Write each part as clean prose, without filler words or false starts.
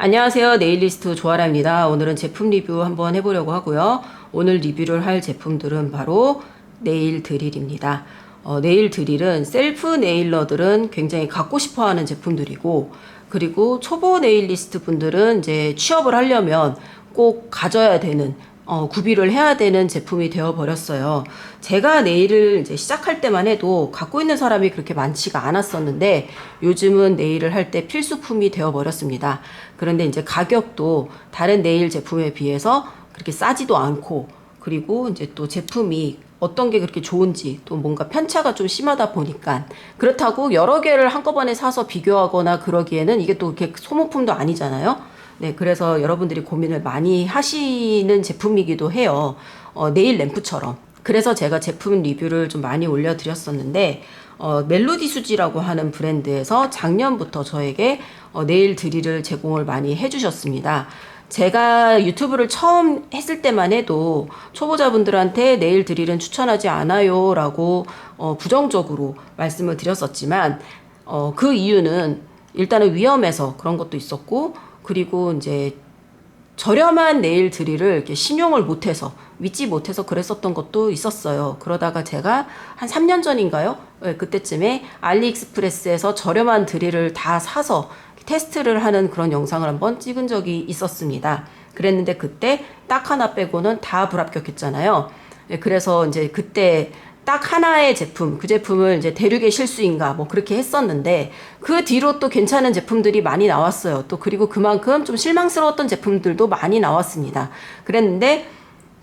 안녕하세요. 네일리스트 조아라입니다. 오늘은 제품 리뷰 한번 해보려고 하고요. 오늘 리뷰를 할 제품들은 바로 네일 드릴입니다. 네일 드릴은 셀프 네일러들은 굉장히 갖고 싶어 하는 제품들이고, 그리고 초보 네일리스트 분들은 이제 취업을 하려면 꼭 가져야 되는 구비를 해야 되는 제품이 되어 버렸어요. 제가 네일을 이제 시작할 때만 해도 갖고 있는 사람이 그렇게 많지가 않았었는데 요즘은 네일을 할 때 필수품이 되어 버렸습니다. 그런데 이제 가격도 다른 네일 제품에 비해서 그렇게 싸지도 않고, 그리고 이제 또 제품이 어떤 게 그렇게 좋은지 또 뭔가 편차가 좀 심하다 보니까, 그렇다고 여러 개를 한꺼번에 사서 비교하거나 그러기에는 이게 또 이렇게 소모품도 아니잖아요. 네, 그래서 여러분들이 고민을 많이 하시는 제품이기도 해요. 네일 램프처럼. 그래서 제가 제품 리뷰를 좀 많이 올려드렸었는데, 멜로디 수지라고 하는 브랜드에서 작년부터 저에게 네일 드릴을 제공을 많이 해주셨습니다. 제가 유튜브를 처음 했을 때만 해도 초보자분들한테 네일 드릴은 추천하지 않아요 라고 부정적으로 말씀을 드렸었지만, 그 이유는 일단은 위험해서 그런 것도 있었고, 그리고 이제 저렴한 네일 드릴을 이렇게 신용을 못해서, 믿지 못해서 그랬었던 것도 있었어요. 그러다가 제가 한 3년 전인가요? 네, 그때쯤에 알리익스프레스에서 저렴한 드릴을 다 사서 테스트를 하는 그런 영상을 한번 찍은 적이 있었습니다. 그랬는데 그때 딱 하나 빼고는 다 불합격했잖아요. 네, 그래서 이제 그때 딱 하나의 제품, 그 제품을 이제 대륙의 실수인가 뭐 그렇게 했었는데, 그 뒤로 또 괜찮은 제품들이 많이 나왔어요. 또 그리고 그만큼 좀 실망스러웠던 제품들도 많이 나왔습니다. 그랬는데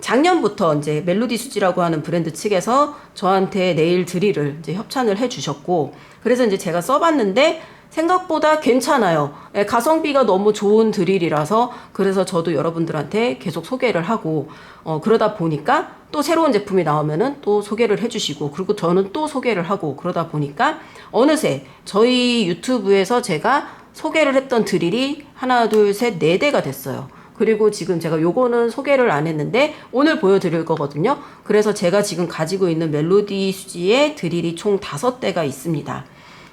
작년부터 이제 멜로디 수지라고 하는 브랜드 측에서 저한테 네일 드릴을 이제 협찬을 해 주셨고, 그래서 이제 제가 써봤는데 생각보다 괜찮아요. 가성비가 너무 좋은 드릴이라서, 그래서 저도 여러분들한테 계속 소개를 하고, 그러다 보니까 또 새로운 제품이 나오면은 또 소개를 해주시고, 그리고 저는 또 소개를 하고, 그러다 보니까 어느새 저희 유튜브에서 제가 소개를 했던 드릴이 하나, 둘, 셋, 네 대가 됐어요. 그리고 지금 제가 요거는 소개를 안 했는데 오늘 보여드릴 거거든요. 그래서 제가 지금 가지고 있는 멜로디 수지의 드릴이 총 5대가 있습니다.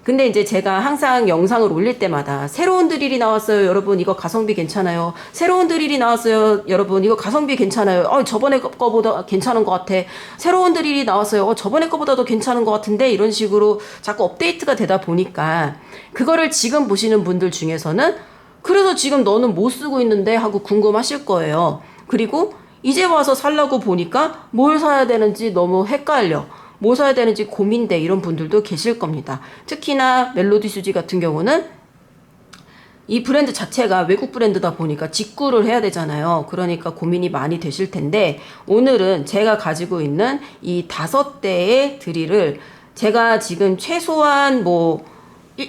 근데 이제 제가 항상 영상을 올릴 때마다 새로운 드릴이 나왔어요. 여러분 이거 가성비 괜찮아요. 새로운 드릴이 나왔어요. 여러분 이거 가성비 괜찮아요. 저번에 거보다 괜찮은 것 같아. 새로운 드릴이 나왔어요. 저번에 거보다 더 괜찮은 것 같은데, 이런 식으로 자꾸 업데이트가 되다 보니까 그거를 지금 보시는 분들 중에서는 그래서 지금 너는 뭐 쓰고 있는데 하고 궁금하실 거예요. 그리고 이제 와서 살라고 보니까 뭘 사야 되는지 너무 헷갈려. 뭐 사야 되는지 고민돼, 이런 분들도 계실 겁니다. 특히나 멜로디 수지 같은 경우는 이 브랜드 자체가 외국 브랜드다 보니까 직구를 해야 되잖아요. 그러니까 고민이 많이 되실 텐데, 오늘은 제가 가지고 있는 이 5대의 드릴을 제가 지금 최소한 뭐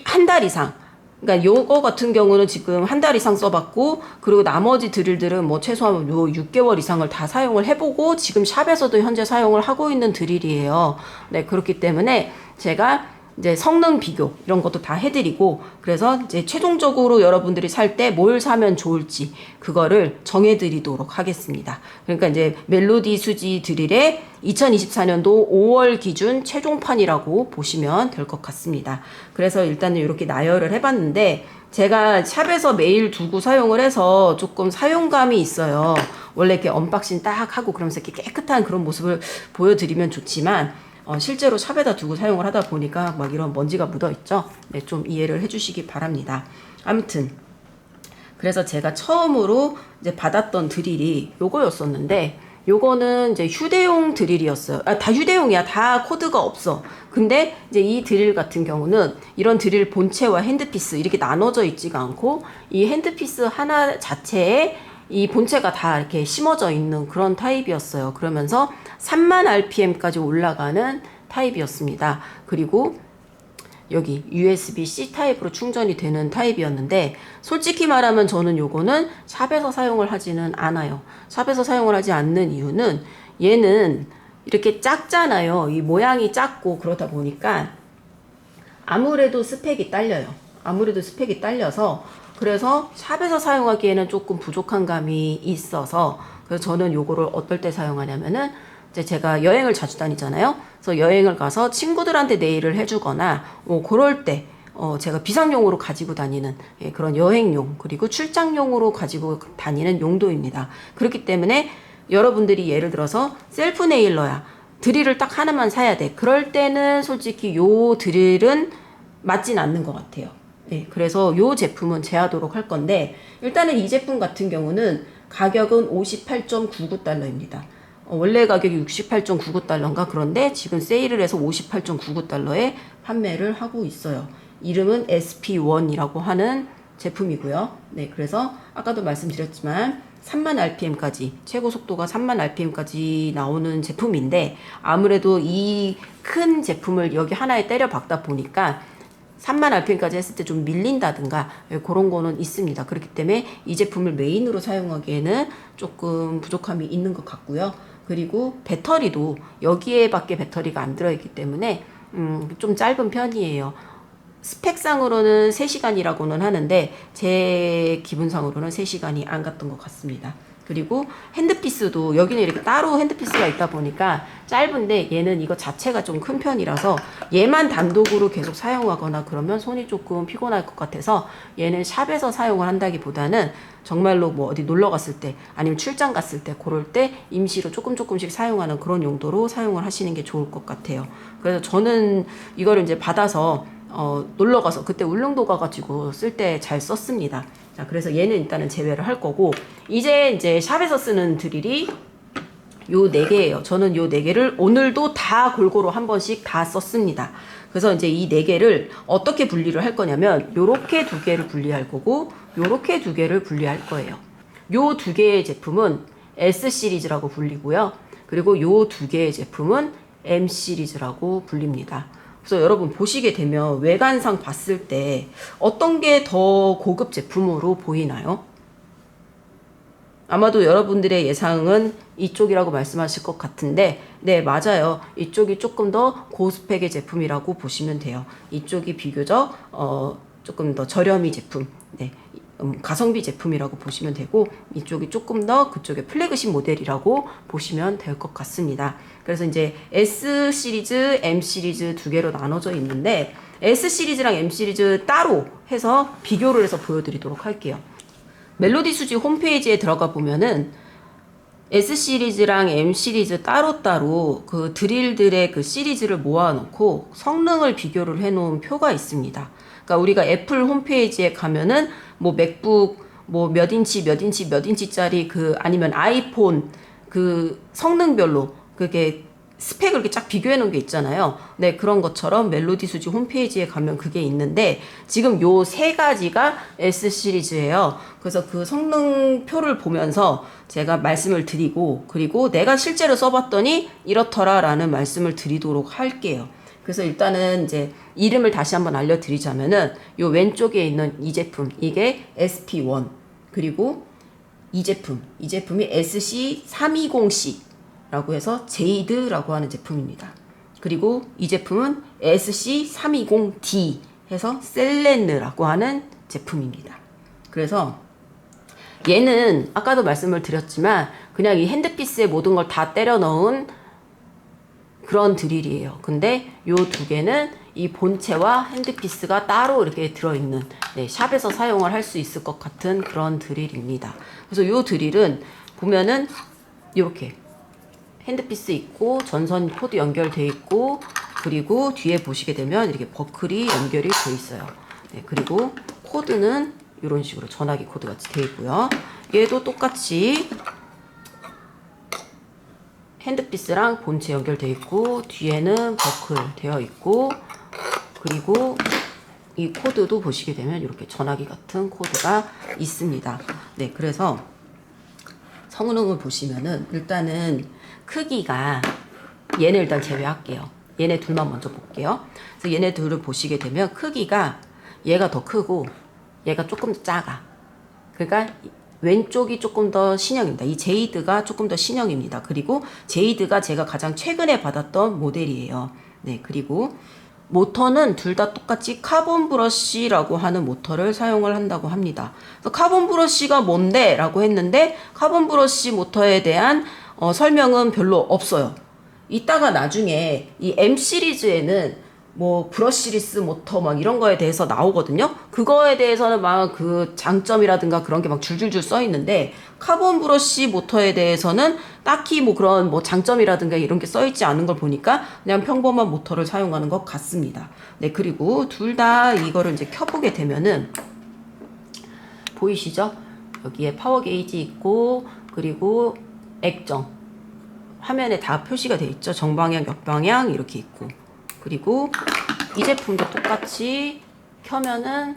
한 달 이상, 그러니까 요거 같은 경우는 지금 한 달 이상 써봤고, 그리고 나머지 드릴들은 뭐 최소한 요 6개월 이상을 다 사용을 해보고 지금 샵에서도 현재 사용을 하고 있는 드릴이에요. 네, 그렇기 때문에 제가 이제 성능 비교 이런 것도 다 해드리고, 그래서 이제 최종적으로 여러분들이 살 때 뭘 사면 좋을지 그거를 정해드리도록 하겠습니다. 그러니까 이제 멜로디 수지 드릴의 2024년도 5월 기준 최종판이라고 보시면 될 것 같습니다. 그래서 일단은 이렇게 나열을 해봤는데, 제가 샵에서 매일 두고 사용을 해서 조금 사용감이 있어요. 원래 이렇게 언박싱 딱 하고 그러면서 이렇게 깨끗한 그런 모습을 보여드리면 좋지만, 실제로 샵에다 두고 사용을 하다 보니까 막 이런 먼지가 묻어 있죠. 네, 좀 이해를 해주시기 바랍니다. 아무튼 그래서 제가 처음으로 이제 받았던 드릴이 요거였었는데, 요거는 이제 휴대용 드릴이었어요. 다 휴대용이야. 다 코드가 없어. 근데 이제 이 드릴 같은 경우는 이런 드릴 본체와 핸드피스 이렇게 나눠져 있지가 않고, 이 핸드피스 하나 자체에 이 본체가 다 이렇게 심어져 있는 그런 타입이었어요. 그러면서 3만 RPM까지 올라가는 타입이었습니다. 그리고 여기 USB-C 타입으로 충전이 되는 타입이었는데, 솔직히 말하면 저는 요거는 샵에서 사용을 하지는 않아요. 샵에서 사용을 하지 않는 이유는 얘는 이렇게 작잖아요. 이 모양이 작고 그러다 보니까 아무래도 스펙이 딸려요. 아무래도 스펙이 딸려서, 그래서 샵에서 사용하기에는 조금 부족한 감이 있어서, 그래서 저는 요거를 어떨 때 사용하냐면은 이제 제가 여행을 자주 다니잖아요. 그래서 여행을 가서 친구들한테 네일을 해주거나 그럴 때 제가 비상용으로 가지고 다니는 그런 여행용 그리고 출장용으로 가지고 다니는 용도입니다. 그렇기 때문에 여러분들이 예를 들어서 셀프 네일러야 드릴을 딱 하나만 사야 돼. 그럴 때는 솔직히 요 드릴은 맞진 않는 것 같아요. 네, 그래서 요 제품은 제하도록 할 건데 일단은 이 제품 같은 경우는 가격은 58.99달러입니다. 원래 가격이 68.99달러인가 그런데 지금 세일을 해서 58.99달러에 판매를 하고 있어요. 이름은 SP1이라고 하는 제품이고요. 네, 그래서 아까도 말씀드렸지만 3만 RPM까지 최고 속도가 3만 RPM까지 나오는 제품인데 아무래도 이 큰 제품을 여기 하나에 때려 박다 보니까 3만 RPM까지 했을 때 좀 밀린다든가 그런 거는 있습니다. 그렇기 때문에 이 제품을 메인으로 사용하기에는 조금 부족함이 있는 것 같고요. 그리고 배터리도 여기에밖에 배터리가 안 들어있기 때문에 좀 짧은 편이에요. 스펙상으로는 3시간이라고는 하는데 제 기분상으로는 3시간이 안 갔던 것 같습니다. 그리고 핸드피스도 여기는 이렇게 따로 핸드피스가 있다 보니까 짧은데 얘는 이거 자체가 좀 큰 편이라서 얘만 단독으로 계속 사용하거나 그러면 손이 조금 피곤할 것 같아서 얘는 샵에서 사용을 한다기보다는 정말로 뭐 어디 놀러 갔을 때 아니면 출장 갔을 때 그럴 때 임시로 조금씩 사용하는 그런 용도로 사용을 하시는 게 좋을 것 같아요. 그래서 저는 이거를 이제 받아서 놀러 가서 그때 울릉도 가가지고 쓸 때 잘 썼습니다. 자, 그래서 얘는 일단은 제외를 할 거고 이제 샵에서 쓰는 드릴이 요 4개예요. 저는 요 4개를 오늘도 다 골고루 한 번씩 다 썼습니다. 그래서 이제 이 4개를 어떻게 분리를 할 거냐면 요렇게 2개를 분리할 거고 요렇게 2개를 분리할 거예요. 요 2개의 제품은 S 시리즈라고 불리고요. 그리고 요 2개의 제품은 M 시리즈라고 불립니다. 그래서 여러분 보시게 되면 외관상 봤을 때 어떤 게 더 고급 제품으로 보이나요? 아마도 여러분들의 예상은 이쪽이라고 말씀하실 것 같은데 네, 맞아요. 이쪽이 조금 더 고스펙의 제품이라고 보시면 돼요. 이쪽이 비교적 조금 더 저렴이 제품, 네, 가성비 제품이라고 보시면 되고 이쪽이 조금 더 그쪽의 플래그십 모델이라고 보시면 될 것 같습니다. 그래서 이제 S 시리즈, M 시리즈 2개로 나눠져 있는데 S 시리즈랑 M 시리즈 따로 해서 비교를 해서 보여드리도록 할게요. 멜로디 수지 홈페이지에 들어가 보면은 S 시리즈랑 M 시리즈 따로따로 그 드릴들의 그 시리즈를 모아놓고 성능을 비교를 해놓은 표가 있습니다. 그러니까 우리가 애플 홈페이지에 가면은 뭐 맥북 뭐 몇 인치 몇 인치짜리 그 아니면 아이폰 그 성능별로 그게 스펙을 이렇게 쫙 비교해 놓은 게 있잖아요. 네, 그런 것처럼 멜로디 수지 홈페이지에 가면 그게 있는데 지금 요 3가지가 S 시리즈예요. 그래서 그 성능표를 보면서 제가 말씀을 드리고 그리고 내가 실제로 써봤더니 이렇더라 라는 말씀을 드리도록 할게요. 그래서 일단은 이제 이름을 다시 한번 알려드리자면은 요 왼쪽에 있는 이 제품 이게 SP1 그리고 이 제품이 SC320C 라고 해서 제이드라고 하는 제품입니다. 그리고 이 제품은 SC320D 해서 셀렌느라고 하는 제품입니다. 그래서 얘는 아까도 말씀을 드렸지만 그냥 이 핸드피스에 모든 걸 다 때려 넣은 그런 드릴이에요. 근데 요 2개는 이 본체와 핸드피스가 따로 이렇게 들어있는 네, 샵에서 사용을 할 수 있을 것 같은 그런 드릴입니다. 그래서 요 드릴은 보면은 이렇게 핸드피스 있고 전선 코드 연결돼 있고 그리고 뒤에 보시게 되면 이렇게 버클이 연결이 돼 있어요. 네, 그리고 코드는 이런 식으로 전화기 코드 같이 돼 있고요. 얘도 똑같이 핸드피스랑 본체 연결돼 있고 뒤에는 버클 되어 있고 그리고 이 코드도 보시게 되면 이렇게 전화기 같은 코드가 있습니다. 네, 그래서 성능을 보시면은 일단은 크기가 얘네 일단 제외할게요. 얘네 둘만 먼저 볼게요. 그래서 얘네 둘을 보시게 되면 크기가 얘가 더 크고 얘가 조금 더 작아. 그러니까 왼쪽이 조금 더 신형입니다. 이 제이드가 조금 더 신형입니다. 그리고 제이드가 제가 가장 최근에 받았던 모델이에요. 네, 그리고 모터는 둘 다 똑같이 카본 브러쉬라고 하는 모터를 사용을 한다고 합니다. 그래서 카본 브러쉬가 뭔데? 라고 했는데 카본 브러쉬 모터에 대한 설명은 별로 없어요. 이따가 나중에 이 M 시리즈에는 뭐 브러쉬리스 모터 막 이런 거에 대해서 나오거든요. 그거에 대해서는 막 그 장점이라든가 그런 게 막 줄줄줄 써 있는데 카본 브러쉬 모터에 대해서는 딱히 뭐 그런 뭐 장점이라든가 이런 게 써 있지 않은 걸 보니까 그냥 평범한 모터를 사용하는 것 같습니다. 네, 그리고 둘 다 이거를 이제 켜보게 되면은 보이시죠? 여기에 파워 게이지 있고 그리고 액정 화면에 다 표시가 돼 있죠. 정방향, 역방향 이렇게 있고 그리고 이 제품도 똑같이 켜면은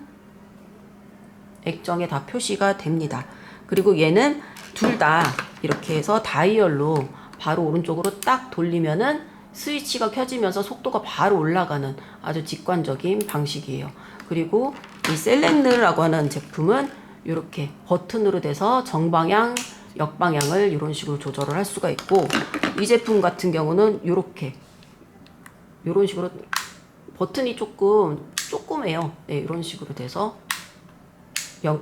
액정에 다 표시가 됩니다. 그리고 얘는 둘 다 이렇게 해서 다이얼로 바로 오른쪽으로 딱 돌리면은 스위치가 켜지면서 속도가 바로 올라가는 아주 직관적인 방식이에요. 그리고 이 셀렌느라고 하는 제품은 이렇게 버튼으로 돼서 정방향, 역방향을 이런 식으로 조절을 할 수가 있고 이 제품 같은 경우는 이렇게 이런 식으로 버튼이 조금해요. 네, 이런 식으로 돼서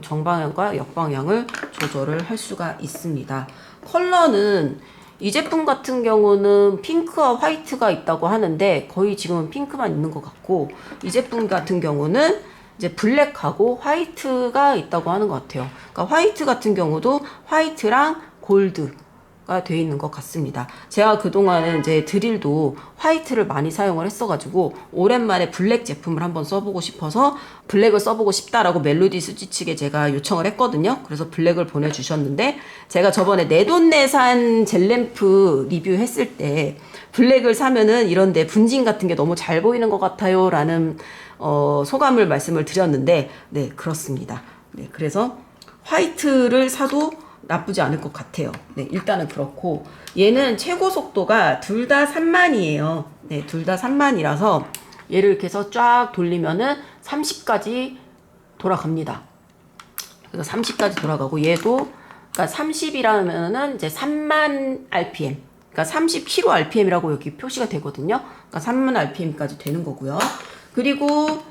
정방향과 역방향을 조절을 할 수가 있습니다. 컬러는 이 제품 같은 경우는 핑크와 화이트가 있다고 하는데 거의 지금은 핑크만 있는 것 같고 이 제품 같은 경우는 이제 블랙하고 화이트가 있다고 하는 것 같아요. 그러니까 화이트 같은 경우도 화이트랑 골드가 되어 있는 것 같습니다. 제가 그동안은 이제 드릴도 화이트를 많이 사용을 했어가지고 오랜만에 블랙 제품을 한번 써보고 싶어서 블랙을 써보고 싶다라고 멜로디 수지 측에 제가 요청을 했거든요. 그래서 블랙을 보내주셨는데 제가 저번에 내돈내산 젤램프 리뷰했을 때 블랙을 사면은 이런데 분진 같은 게 너무 잘 보이는 것 같아요 라는 소감을 말씀을 드렸는데 네, 그렇습니다. 네, 그래서 화이트를 사도 나쁘지 않을 것 같아요. 네, 일단은 그렇고 얘는 최고 속도가 둘 다 3만이에요. 네, 둘 다 3만이라서 얘를 이렇게 해서 쫙 돌리면은 30까지 돌아갑니다. 그래서 30까지 돌아가고 얘도 그러니까 30이라면은 이제 3만 RPM. 그러니까 30km RPM이라고 여기 표시가 되거든요. 그러니까 3만 RPM까지 되는 거고요. 그리고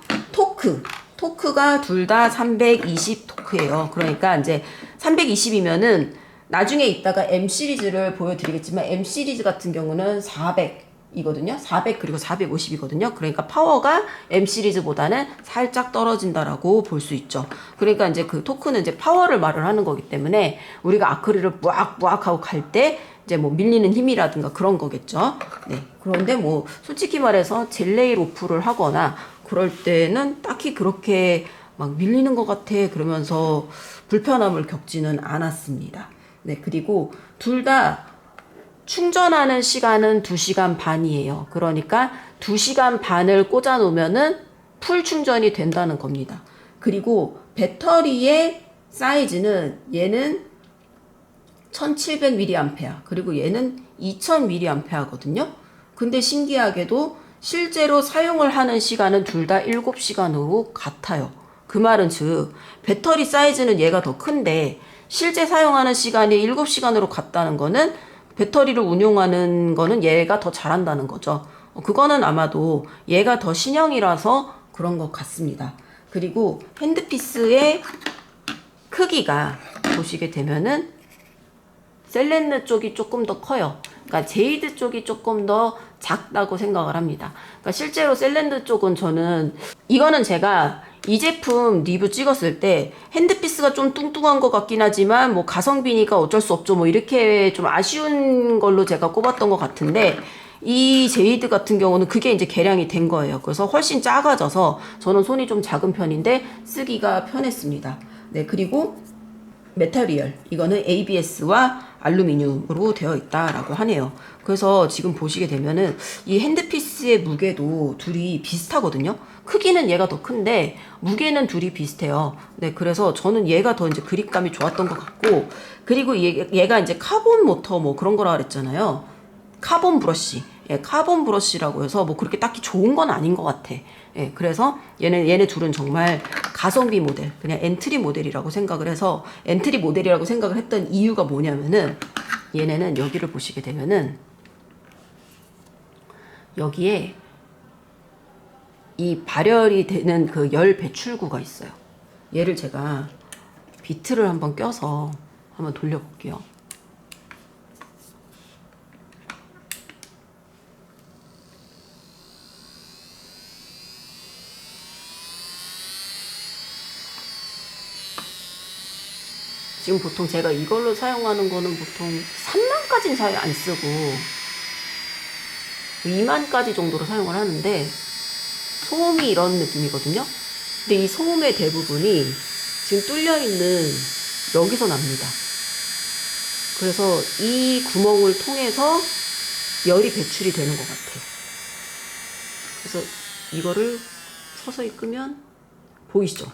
토크가 둘 다 320 토크예요. 그러니까 이제 320이면은 나중에 이따가 M 시리즈를 보여드리겠지만 M 시리즈 같은 경우는 400이거든요. 400 그리고 450이거든요. 그러니까 파워가 M 시리즈보다는 살짝 떨어진다라고 볼 수 있죠. 그러니까 이제 그 토크는 이제 파워를 말을 하는 거기 때문에 우리가 아크릴을 뿌악뿌악 하고 갈 때 이제 뭐 밀리는 힘이라든가 그런 거겠죠. 네. 그런데 뭐 솔직히 말해서 젤레일 오프를 하거나 그럴 때는 딱히 그렇게 막 밀리는 것 같아 그러면서 불편함을 겪지는 않았습니다. 네, 그리고 둘 다 충전하는 시간은 2시간 반이에요. 그러니까 2시간 반을 꽂아 놓으면은 풀 충전이 된다는 겁니다. 그리고 배터리의 사이즈는 얘는 1700mAh 그리고 얘는 2000mAh거든요. 근데 신기하게도 실제로 사용을 하는 시간은 둘 다 7시간으로 같아요. 그 말은 즉 배터리 사이즈는 얘가 더 큰데 실제 사용하는 시간이 7시간으로 같다는 거는 배터리를 운용하는 거는 얘가 더 잘한다는 거죠. 그거는 아마도 얘가 더 신형이라서 그런 것 같습니다. 그리고 핸드피스의 크기가 보시게 되면은 셀렌느 쪽이 조금 더 커요. 그러니까 제이드 쪽이 조금 더 작다고 생각을 합니다. 그러니까 실제로 셀렌느 쪽은 저는 이거는 제가 이 제품 리뷰 찍었을 때 핸드피스가 좀 뚱뚱한 것 같긴 하지만 뭐 가성비니까 어쩔 수 없죠. 뭐 이렇게 좀 아쉬운 걸로 제가 꼽았던 것 같은데 이 제이드 같은 경우는 그게 이제 개량이 된 거예요. 그래서 훨씬 작아져서 저는 손이 좀 작은 편인데 쓰기가 편했습니다. 네, 그리고 메탈리얼 이거는 ABS와 알루미늄으로 되어 있다라고 하네요. 그래서 지금 보시게 되면은 이 핸드피스의 무게도 둘이 비슷하거든요. 크기는 얘가 더 큰데 무게는 둘이 비슷해요. 네, 그래서 저는 얘가 더 이제 그립감이 좋았던 것 같고 그리고 얘가 이제 카본 모터 뭐 그런 거라 그랬잖아요. 카본 브러쉬. 예, 카본 브러쉬라고 해서 뭐 그렇게 딱히 좋은 건 아닌 것 같아. 예, 그래서 얘네 둘은 정말 가성비 모델, 그냥 엔트리 모델이라고 생각을 해서 엔트리 모델이라고 생각을 했던 이유가 뭐냐면은 얘네는 여기를 보시게 되면은 여기에 이 발열이 되는 그 열 배출구가 있어요. 얘를 제가 비트를 한번 껴서 한번 돌려볼게요. 지금 보통 제가 이걸로 사용하는 거는 보통 3만까지는 사용 안 쓰고 2만까지 정도로 사용을 하는데, 소음이 이런 느낌이거든요. 근데 이 소음의 대부분이 지금 뚫려 있는 여기서 납니다. 그래서 이 구멍을 통해서 열이 배출이 되는 것 같아요. 그래서 이거를 서서히 끄면 보이시죠?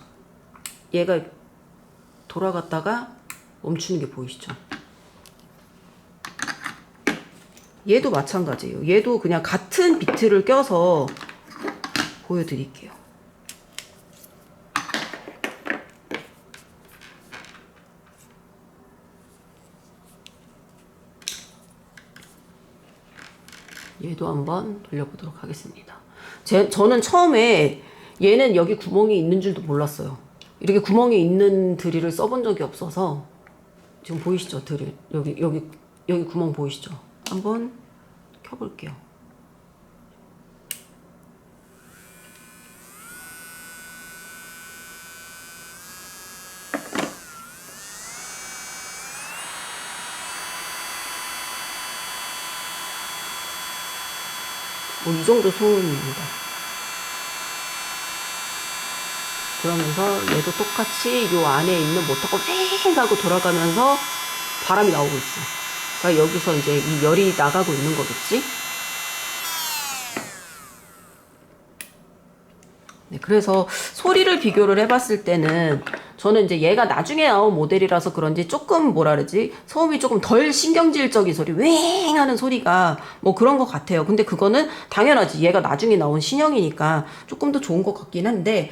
얘가 돌아갔다가 멈추는 게 보이시죠? 얘도 마찬가지예요. 얘도 그냥 같은 비트를 껴서 보여드릴게요. 얘도 한번 돌려보도록 하겠습니다. 저는 처음에 얘는 여기 구멍이 있는 줄도 몰랐어요. 이렇게 구멍이 있는 드릴을 써본 적이 없어서. 지금 보이시죠? 드릴. 여기 구멍 보이시죠? 한번 켜볼게요. 뭐 이 정도 소음입니다. 그러면서 얘도 똑같이 요 안에 있는 모터가 휑 하고 돌아가면서 바람이 나오고 있어. 그러니까 여기서 이제 이 열이 나가고 있는 거겠지? 네, 그래서 소리를 비교를 해봤을 때는 저는 이제 얘가 나중에 나온 모델이라서 그런지 조금 뭐라 그러지? 소음이 조금 덜 신경질적인 소리, 웽 하는 소리가 뭐 그런 것 같아요. 근데 그거는 당연하지. 얘가 나중에 나온 신형이니까 조금 더 좋은 것 같긴 한데,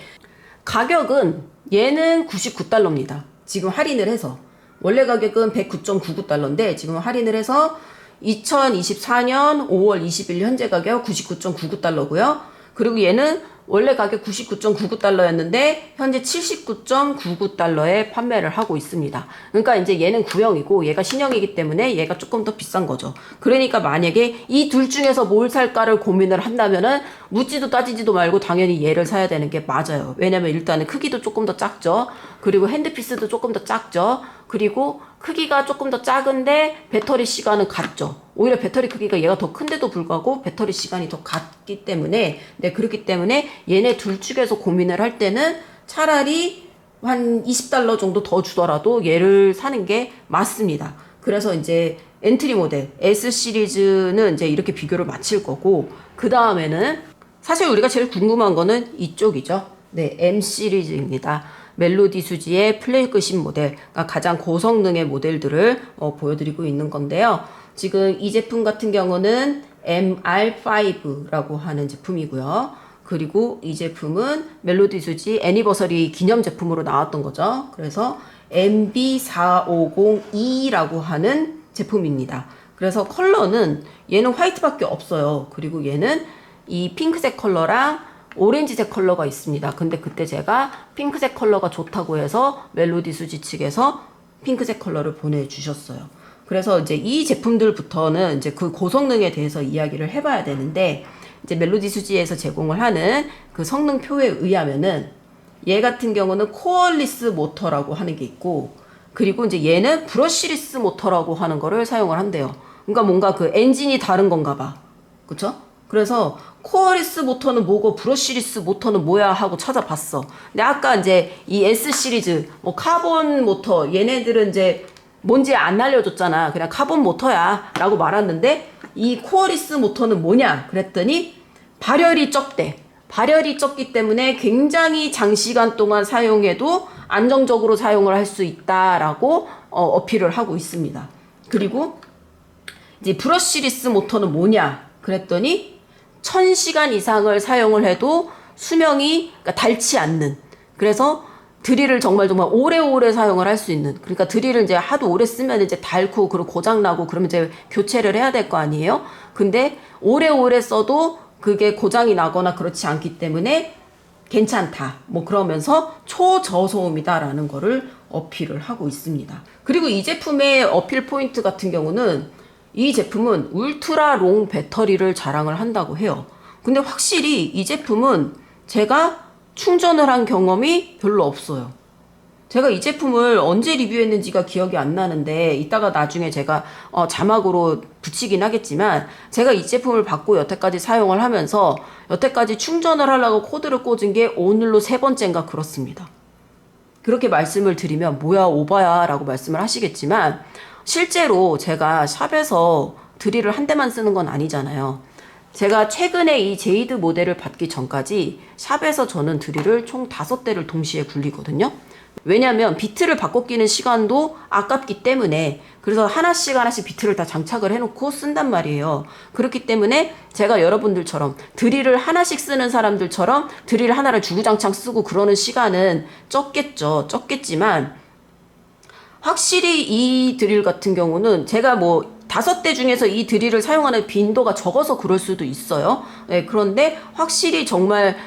가격은 얘는 $99입니다. 지금 할인을 해서. 원래 가격은 109.99달러인데 지금 할인을 해서 2024년 5월 20일 현재 가격 99.99달러고요. 그리고 얘는 원래 가격 99.99달러였는데 현재 79.99달러에 판매를 하고 있습니다. 그러니까 이제 얘는 구형이고 얘가 신형이기 때문에 얘가 조금 더 비싼 거죠. 그러니까 만약에 이 둘 중에서 뭘 살까를 고민을 한다면은 묻지도 따지지도 말고 당연히 얘를 사야 되는 게 맞아요. 왜냐면 일단은 크기도 조금 더 작죠. 그리고 핸드피스도 조금 더 작죠. 그리고 크기가 조금 더 작은데 배터리 시간은 같죠. 오히려 배터리 크기가 얘가 더 큰데도 불구하고 배터리 시간이 더 같기 때문에, 네, 그렇기 때문에 얘네 둘 중에서 고민을 할 때는 차라리 한 $20 정도 더 주더라도 얘를 사는 게 맞습니다. 그래서 이제 엔트리 모델 S 시리즈는 이제 이렇게 비교를 마칠 거고, 그 다음에는 사실 우리가 제일 궁금한 거는 이쪽이죠. 네, M 시리즈입니다. 멜로디 수지의 플래그십 모델, 그러니까 가장 고성능의 모델들을 보여드리고 있는 건데요. 지금 이 제품 같은 경우는 MR5라고 하는 제품이고요. 그리고 이 제품은 멜로디 수지 애니버서리 기념 제품으로 나왔던 거죠. 그래서 MB450E라고 하는 제품입니다. 그래서 컬러는 얘는 화이트밖에 없어요. 그리고 얘는 이 핑크색 컬러랑 오렌지색 컬러가 있습니다. 근데 그때 제가 핑크색 컬러가 좋다고 해서 멜로디 수지 측에서 핑크색 컬러를 보내주셨어요. 그래서 이제 이 제품들부터는 이제 그 고성능에 대해서 이야기를 해봐야 되는데, 이제 멜로디 수지에서 제공을 하는 그 성능표에 의하면은 얘 같은 경우는 코어리스 모터라고 하는 게 있고, 그리고 이제 얘는 브러쉬리스 모터라고 하는 거를 사용을 한대요. 그러니까 뭔가 그 엔진이 다른 건가 봐. 그쵸? 그래서 코어리스 모터는 뭐고 브러쉬리스 모터는 뭐야 하고 찾아봤어. 근데 아까 이제 이 S 시리즈 뭐 카본 모터 얘네들은 이제 뭔지 안 알려줬잖아. 그냥 카본 모터야 라고 말았는데, 이 코어리스 모터는 뭐냐 그랬더니 발열이 적대. 발열이 적기 때문에 굉장히 장시간 동안 사용해도 안정적으로 사용을 할 수 있다라고 어필을 하고 있습니다. 그리고 이제 브러쉬리스 모터는 뭐냐 그랬더니 1000시간 이상을 사용을 해도 수명이, 그러니까 닳지 않는, 그래서 드릴을 정말 오래오래 사용을 할 수 있는, 그러니까 드릴을 이제 하도 오래 쓰면 이제 닳고 그리고 고장나고 그러면 이제 교체를 해야 될 거 아니에요? 근데 오래오래 써도 그게 고장이 나거나 그렇지 않기 때문에 괜찮다. 뭐 그러면서 초저소음이다라는 거를 어필을 하고 있습니다. 그리고 이 제품의 어필 포인트 같은 경우는 이 제품은 울트라 롱 배터리를 자랑을 한다고 해요. 근데 확실히 이 제품은 제가 충전을 한 경험이 별로 없어요. 제가 이 제품을 언제 리뷰했는지가 기억이 안 나는데 이따가 나중에 제가 자막으로 붙이긴 하겠지만 제가 이 제품을 받고 여태까지 사용을 하면서 여태까지 충전을 하려고 코드를 꽂은 게 오늘로 3번째인가 그렇습니다. 그렇게 말씀을 드리면 뭐야 오바야 라고 말씀을 하시겠지만 실제로 제가 샵에서 드릴을 한 대만 쓰는 건 아니잖아요. 제가 최근에 이 제이드 모델을 받기 전까지 샵에서 저는 드릴을 총 5대를 동시에 굴리거든요. 왜냐면 비트를 바꿔 끼는 시간도 아깝기 때문에 그래서 하나씩 비트를 다 장착을 해놓고 쓴단 말이에요. 그렇기 때문에 제가 여러분들처럼 드릴을 하나씩 쓰는 사람들처럼 드릴 하나를 주구장창 쓰고 그러는 시간은 적겠지만 확실히 이 드릴 같은 경우는 제가 뭐 5대 중에서 이 드릴을 사용하는 빈도가 적어서 그럴 수도 있어요. 네, 그런데 확실히 정말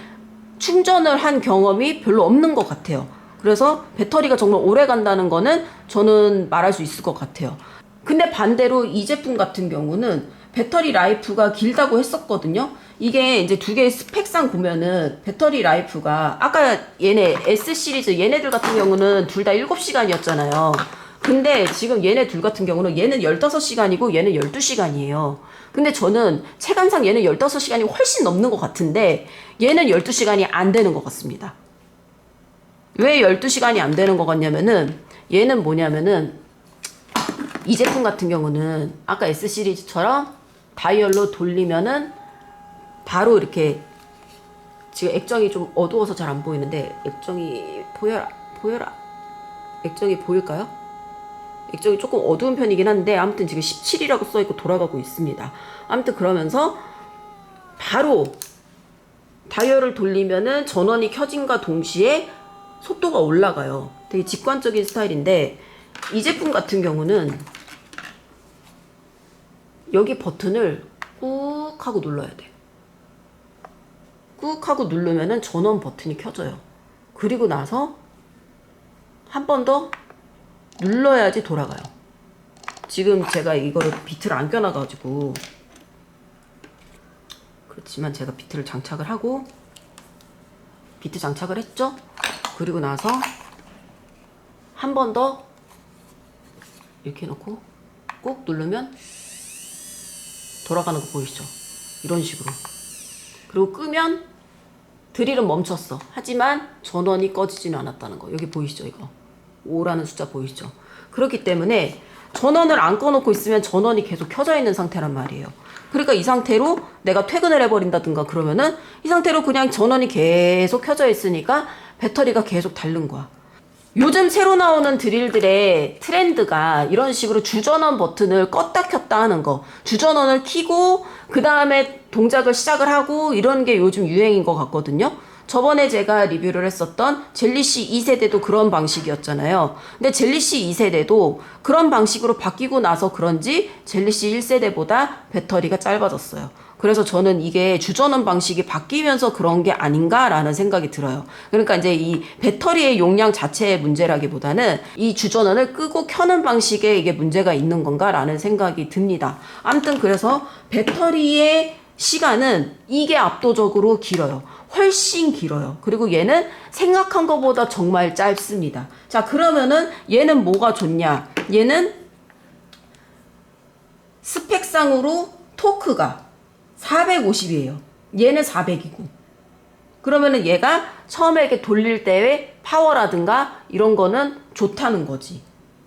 충전을 한 경험이 별로 없는 것 같아요. 그래서 배터리가 정말 오래 간다는 거는 저는 말할 수 있을 것 같아요. 근데 반대로 이 제품 같은 경우는 배터리 라이프가 길다고 했었거든요. 이게 이제 두 개의 스펙상 보면은 배터리 라이프가 아까 얘네 S 시리즈 얘네들 같은 경우는 둘 다 7시간이었잖아요. 근데 지금 얘네 둘 같은 경우는 얘는 15시간이고 얘는 12시간이에요. 근데 저는 체감상 얘는 15시간이 훨씬 넘는 것 같은데 얘는 12시간이 안 되는 것 같습니다. 왜 12시간이 안 되는 것 같냐면은 얘는 뭐냐면은 이 제품 같은 경우는 아까 S 시리즈처럼 다이얼로 돌리면은 바로 이렇게 지금 액정이 좀 어두워서 잘 안 보이는데 액정이 보여라 액정이 보일까요? 액정이 조금 어두운 편이긴 한데 아무튼 지금 17이라고 써있고 돌아가고 있습니다. 아무튼 그러면서 바로 다이얼을 돌리면은 전원이 켜진과 동시에 속도가 올라가요. 되게 직관적인 스타일인데 이 제품 같은 경우는 여기 버튼을 꾹 하고 눌러야 돼. 꾹 하고 누르면은 전원 버튼이 켜져요. 그리고 나서 한 번 더 눌러야지 돌아가요. 지금 제가 이거를 비트를 안 껴놔가지고 그렇지만 제가 비트를 장착을 하고 비트 장착을 했죠? 그리고 나서 한 번 더 이렇게 해놓고 꾹 누르면 돌아가는 거 보이시죠? 이런 식으로. 그리고 끄면 드릴은 멈췄어. 하지만 전원이 꺼지지는 않았다는 거. 여기 보이시죠? 이거 5라는 숫자 보이시죠? 그렇기 때문에 전원을 안 꺼놓고 있으면 전원이 계속 켜져 있는 상태란 말이에요. 그러니까 이 상태로 내가 퇴근을 해버린다든가 그러면은 이 상태로 그냥 전원이 계속 켜져 있으니까 배터리가 계속 닳는 거야. 요즘 새로 나오는 드릴들의 트렌드가 이런 식으로 주전원 버튼을 껐다 켰다 하는 거. 주전원을 켜고 그 다음에 동작을 시작을 하고 이런 게 요즘 유행인 것 같거든요. 저번에 제가 리뷰를 했었던 젤리씨 2세대도 그런 방식이었잖아요. 근데 젤리씨 2세대도 그런 방식으로 바뀌고 나서 그런지 젤리씨 1세대보다 배터리가 짧아졌어요. 그래서 저는 이게 주전원 방식이 바뀌면서 그런 게 아닌가라는 생각이 들어요. 그러니까 이제 이 배터리의 용량 자체의 문제라기보다는 이 주전원을 끄고 켜는 방식에 이게 문제가 있는 건가라는 생각이 듭니다. 아무튼 그래서 배터리의 시간은 이게 압도적으로 길어요. 훨씬 길어요. 그리고 얘는 생각한 것보다 정말 짧습니다. 자, 그러면은 얘는 뭐가 좋냐? 얘는 스펙상으로 토크가 450이에요. 얘는 400이고. 그러면은 얘가 처음에 이렇게 돌릴 때의 파워라든가 이런 거는 좋다는 거지.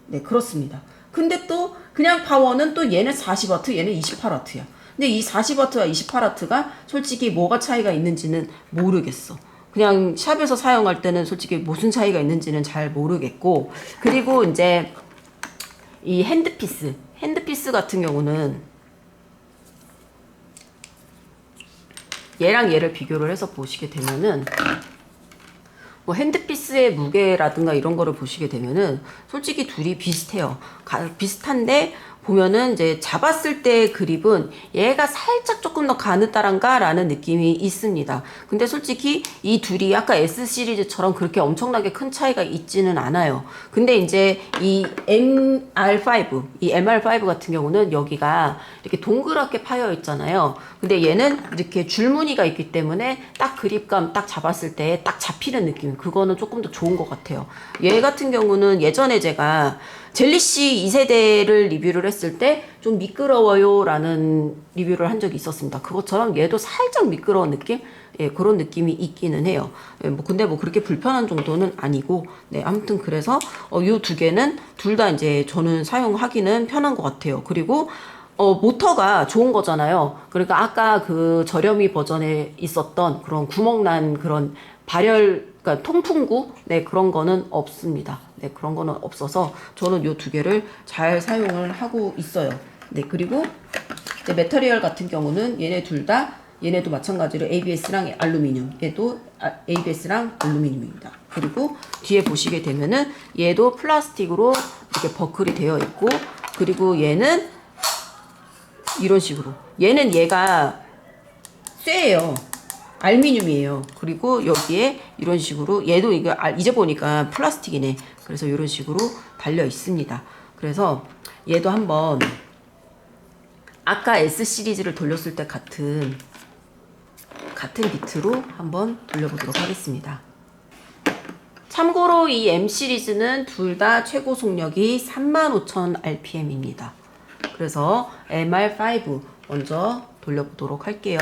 네, 그렇습니다. 근데 또 그냥 파워는 또 얘는 40W, 얘는 28W야. 근데 이 40W와 28W가 솔직히 뭐가 차이가 있는지는 모르겠어. 그냥 샵에서 사용할 때는 솔직히 무슨 차이가 있는지는 잘 모르겠고. 그리고 이제 이 핸드피스 같은 경우는 얘랑 얘를 비교를 해서 보시게 되면은 뭐 핸드피스의 무게라든가 이런 거를 보시게 되면은 솔직히 둘이 비슷해요. 비슷한데 보면은 이제 잡았을 때 그립은 얘가 살짝 조금 더 가느다란가 라는 느낌이 있습니다. 근데 솔직히 이 둘이 아까 S 시리즈처럼 그렇게 엄청나게 큰 차이가 있지는 않아요. 근데 이제 이 MR5 같은 경우는 여기가 이렇게 동그랗게 파여 있잖아요. 근데 얘는 이렇게 줄무늬가 있기 때문에 딱 그립감 딱 잡았을 때 딱 잡히는 느낌, 그거는 조금 더 좋은 것 같아요. 얘 같은 경우는 예전에 제가 젤리씨 2세대를 리뷰를 했을 때 좀 미끄러워요 라는 리뷰를 한 적이 있었습니다. 그것처럼 얘도 살짝 미끄러운 느낌? 예, 그런 느낌이 있기는 해요. 예, 근데 그렇게 불편한 정도는 아니고, 네, 아무튼 그래서, 요 두 개는 둘 다 이제 저는 사용하기는 편한 것 같아요. 그리고, 모터가 좋은 거잖아요. 그러니까 아까 그 저렴이 버전에 있었던 그런 구멍난 그런 그러니까 통풍구? 네, 그런 거는 없습니다. 네, 그런 거는 없어서 저는 요 두 개를 잘 사용을 하고 있어요. 네, 그리고 이제 메터리얼 같은 경우는 얘네도 마찬가지로 ABS랑 알루미늄, 얘도 ABS랑 알루미늄입니다. 그리고 뒤에 보시게 되면은 얘도 플라스틱으로 이렇게 버클이 되어 있고, 그리고 얘는 이런 식으로, 얘가 쇠예요. 알루미늄이에요. 그리고 여기에 이런 식으로, 얘도 이제 보니까 플라스틱이네. 그래서 이런 식으로 달려 있습니다. 그래서 얘도 한번 아까 S 시리즈를 돌렸을 때 같은 비트로 한번 돌려보도록 하겠습니다. 참고로 이 M 시리즈는 둘 다 최고 속력이 35,000rpm입니다. 그래서 MR5 먼저 돌려보도록 할게요.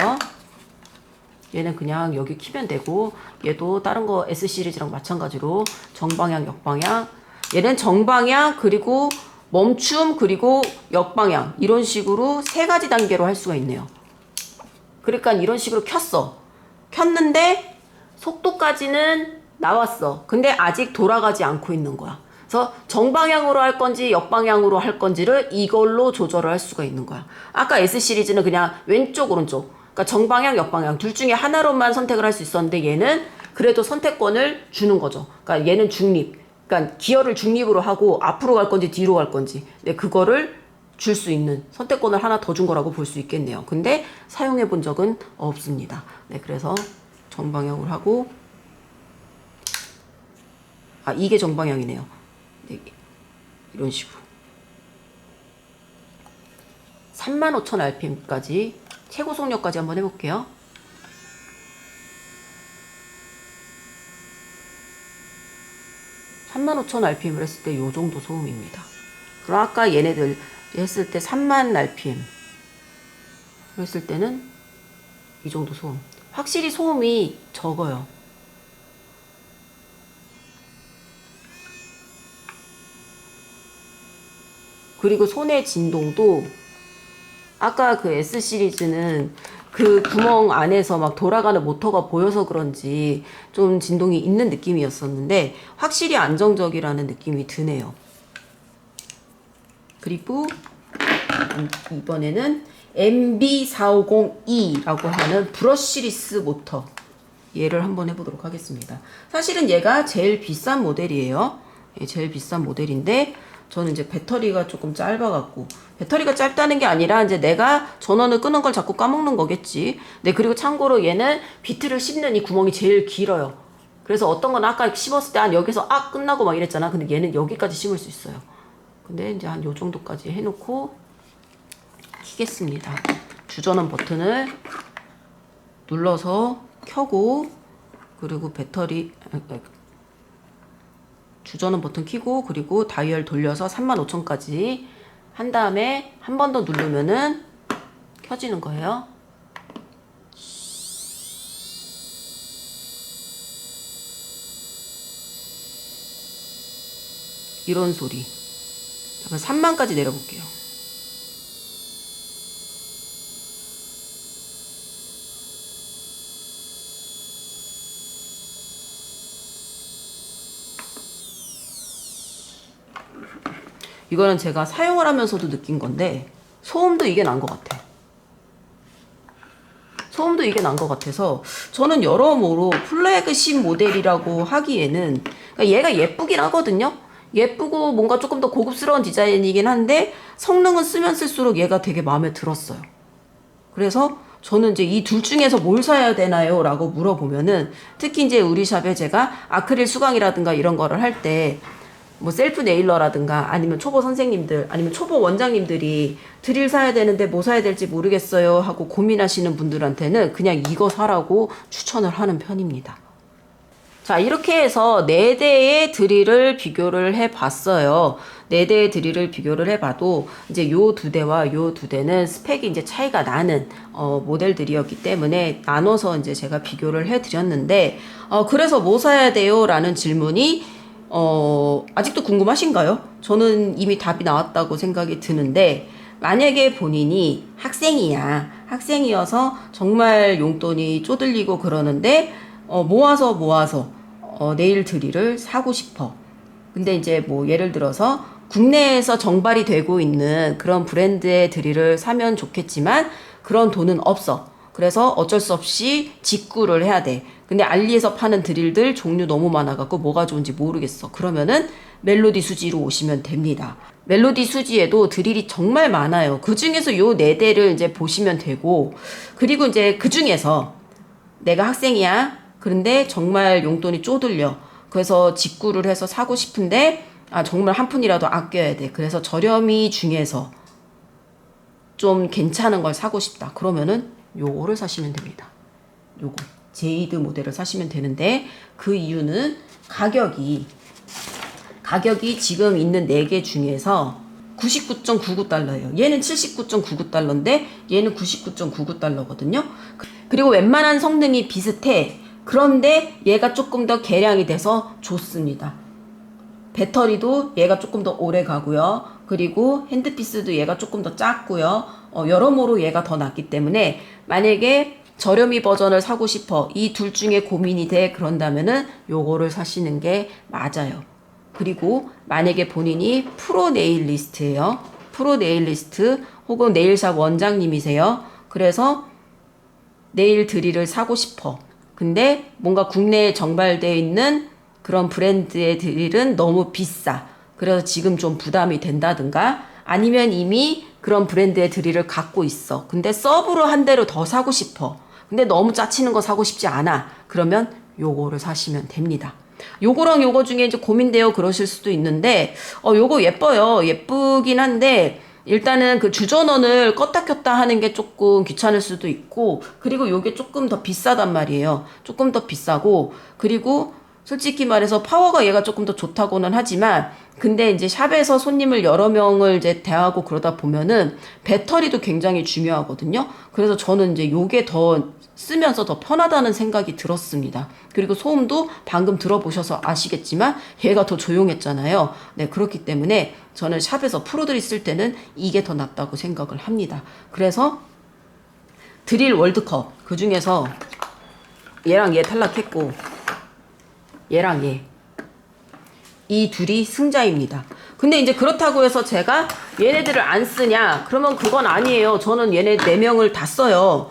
얘는 그냥 여기 키면 되고, 얘도 다른 거 S 시리즈랑 마찬가지로 정방향, 역방향, 얘는 정방향, 그리고 멈춤, 그리고 역방향, 이런 식으로 세 가지 단계로 할 수가 있네요. 그러니까 이런 식으로 켰는데 속도까지는 나왔어. 근데 아직 돌아가지 않고 있는 거야. 그래서 정방향으로 할 건지 역방향으로 할 건지를 이걸로 조절을 할 수가 있는 거야. 아까 S 시리즈는 그냥 왼쪽 오른쪽, 그러니까 정방향 역방향 둘 중에 하나로만 선택을 할 수 있었는데, 얘는 그래도 선택권을 주는 거죠. 그러니까 얘는 중립, 그러니까 기어를 중립으로 하고 앞으로 갈 건지 뒤로 갈 건지, 네, 그거를 줄 수 있는 선택권을 하나 더 준 거라고 볼 수 있겠네요. 근데 사용해 본 적은 없습니다. 네, 그래서 정방향으로 하고, 이게 정방향이네요. 네, 이런 식으로 35,000rpm까지 최고 속력까지 한번 해볼게요. (35,000rpm을) 했을 때 요 정도 소음입니다. 그럼 아까 얘네들 했을 때 30,000rpm 했을 때는 이 정도 소음. 확실히 소음이 적어요. 그리고 손의 진동도 아까 그 S 시리즈는 그 구멍 안에서 막 돌아가는 모터가 보여서 그런지 좀 진동이 있는 느낌이었었는데, 확실히 안정적이라는 느낌이 드네요. 그리고 이번에는 MB450E라고 하는 브러쉬리스 모터, 얘를 한번 해보도록 하겠습니다. 사실은 얘가 제일 비싼 모델이에요. 제일 비싼 모델인데, 저는 이제 배터리가 조금 짧아갖고, 배터리가 짧다는 게 아니라 이제 내가 전원을 끄는 걸 자꾸 까먹는 거겠지. 네, 그리고 참고로 얘는 비트를 씹는 이 구멍이 제일 길어요. 그래서 어떤 건 아까 씹었을 때 한 여기서 끝나고 막 이랬잖아. 근데 얘는 여기까지 씹을 수 있어요. 근데 이제 한 요 정도까지 해놓고 키겠습니다. 주전원 버튼을 눌러서 켜고, 그리고 주전원 버튼 켜고, 그리고 다이얼 돌려서 35,000까지 한 다음에 한 번 더 누르면은 켜지는 거예요. 이런 소리. 잠깐 3만까지 내려볼게요. 이거는 제가 사용을 하면서도 느낀 건데, 소음도 이게 난 것 같아. 소음도 이게 난 것 같아서 저는 여러모로 플래그십 모델이라고 하기에는, 그러니까 얘가 예쁘긴 하거든요. 예쁘고 뭔가 조금 더 고급스러운 디자인이긴 한데 성능은 쓰면 쓸수록 얘가 되게 마음에 들었어요. 그래서 저는 이제 이 둘 중에서 뭘 사야 되나요? 라고 물어보면은 특히 이제 우리 샵에 제가 아크릴 수강이라든가 이런 거를 할 때 뭐 셀프 네일러라든가 아니면 초보 선생님들 아니면 초보 원장님들이 드릴 사야 되는데 뭐 사야 될지 모르겠어요 하고 고민하시는 분들한테는 그냥 이거 사라고 추천을 하는 편입니다. 자, 이렇게 해서 4대의 드릴을 비교를 해 봤어요. 4대의 드릴을 비교를 해 봐도 이제 요 2대와 요 2대는 스펙이 이제 차이가 나는 모델들이었기 때문에 나눠서 이제 제가 비교를 해 드렸는데 그래서 뭐 사야 돼요? 라는 질문이 아직도 궁금하신가요? 저는 이미 답이 나왔다고 생각이 드는데 만약에 본인이 학생이어서 정말 용돈이 쪼들리고 그러는데 모아서 네일 드릴을 사고 싶어. 근데 이제 뭐 예를 들어서 국내에서 정발이 되고 있는 그런 브랜드의 드릴을 사면 좋겠지만 그런 돈은 없어. 그래서 어쩔 수 없이 직구를 해야 돼. 근데 알리에서 파는 드릴들 종류 너무 많아갖고 뭐가 좋은지 모르겠어. 그러면은 멜로디 수지로 오시면 됩니다. 멜로디 수지에도 드릴이 정말 많아요. 그 중에서 요 4대를 이제 보시면 되고, 그리고 이제 그 중에서 내가 학생이야. 그런데 정말 용돈이 쪼들려. 그래서 직구를 해서 사고 싶은데, 정말 한 푼이라도 아껴야 돼. 그래서 저렴이 중에서 좀 괜찮은 걸 사고 싶다. 그러면은 요거를 사시면 됩니다. 요거. 제이드 모델을 사시면 되는데, 그 이유는 가격이 지금 있는 4개 중에서 99.99달러예요. 얘는 79.99달러인데 얘는 99.99달러거든요. 그리고 웬만한 성능이 비슷해. 그런데 얘가 조금 더 개량이 돼서 좋습니다. 배터리도 얘가 조금 더 오래 가고요. 그리고 핸드피스도 얘가 조금 더 작고요. 여러모로 얘가 더 낫기 때문에 만약에 저렴이 버전을 사고 싶어. 이 둘 중에 고민이 돼. 그런다면은 요거를 사시는 게 맞아요. 그리고 만약에 본인이 프로 네일리스트예요. 프로 네일리스트 혹은 네일샵 원장님이세요. 그래서 네일 드릴을 사고 싶어. 근데 뭔가 국내에 정발되어 있는 그런 브랜드의 드릴은 너무 비싸. 그래서 지금 좀 부담이 된다든가 아니면 이미 그런 브랜드의 드릴을 갖고 있어. 근데 서브로 한 대로 더 사고 싶어. 근데 너무 짜치는 거 사고 싶지 않아. 그러면 요거를 사시면 됩니다. 요거랑 요거 중에 이제 고민돼요 그러실 수도 있는데 요거 예뻐요. 예쁘긴 한데 일단은 그 주전원을 껐다 켰다 하는 게 조금 귀찮을 수도 있고 그리고 요게 조금 더 비싸단 말이에요. 조금 더 비싸고 그리고 솔직히 말해서 파워가 얘가 조금 더 좋다고는 하지만 근데 이제 샵에서 손님을 여러 명을 이제 대하고 그러다 보면은 배터리도 굉장히 중요하거든요. 그래서 저는 이제 요게 더 쓰면서 더 편하다는 생각이 들었습니다. 그리고 소음도 방금 들어보셔서 아시겠지만 얘가 더 조용했잖아요. 네, 그렇기 때문에 저는 샵에서 프로들이 쓸 때는 이게 더 낫다고 생각을 합니다. 그래서 드릴 월드컵 그 중에서 얘랑 얘 탈락했고 얘랑 얘 이 둘이 승자입니다. 근데 이제 그렇다고 해서 제가 얘네들을 안 쓰냐? 그러면 그건 아니에요. 저는 얘네 4명을 다 써요.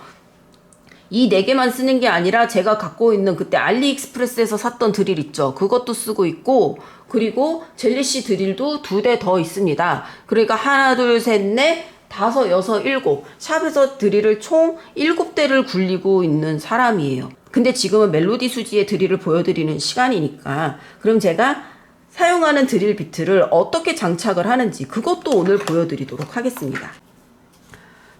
이 4개만 쓰는 게 아니라 제가 갖고 있는 그때 알리익스프레스에서 샀던 드릴 있죠. 그것도 쓰고 있고 그리고 젤리씨 드릴도 2대 더 있습니다. 그러니까 하나, 둘, 셋, 넷, 다섯, 여섯, 일곱 샵에서 드릴을 총 7대를 굴리고 있는 사람이에요. 근데 지금은 멜로디 수지의 드릴을 보여드리는 시간이니까 그럼 제가 사용하는 드릴 비트를 어떻게 장착을 하는지 그것도 오늘 보여드리도록 하겠습니다.